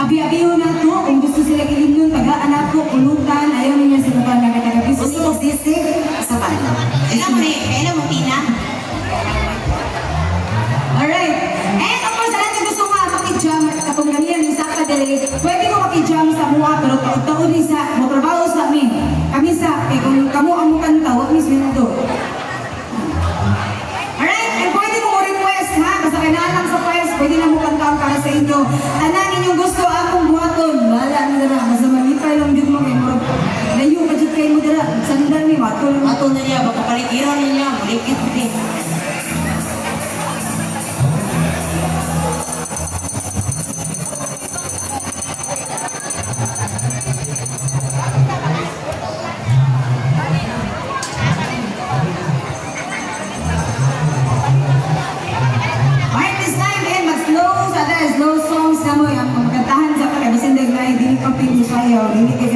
Abi-abiho na to, kung gusto sila kilingnon, taga-anak ko, pulutan, ayaw niya sila ba na taga-bisig. Gusto mo sisi sa balo. Kailan mo pina? Alright. And of course, alam niyo gusto nga makijam at katong ganyan, isa ka dali, pwede ko makijam sa mua, pero taon-taon ni sa, mo trabaho sa amin. Kami sa, kung kamu ang mukanta, huwag mismo. Alright, and pwede mo request ha, basta kailangan sa quest, pwede na mo kantaan para sa inyo. Tanan ninyong gusto akong buhaton, wala na dara, basta malipay lang dito mo kay mo. Layo, budget kayo mo dara, sandal ni matol. Ato na niya, baka palikiran niya, malikit din. Alright, this time, and mag-slow, sa slow songs na mo, yung magantahan sa pagkabisindag na, hindi pa pin mo sa'yo, hindi kayo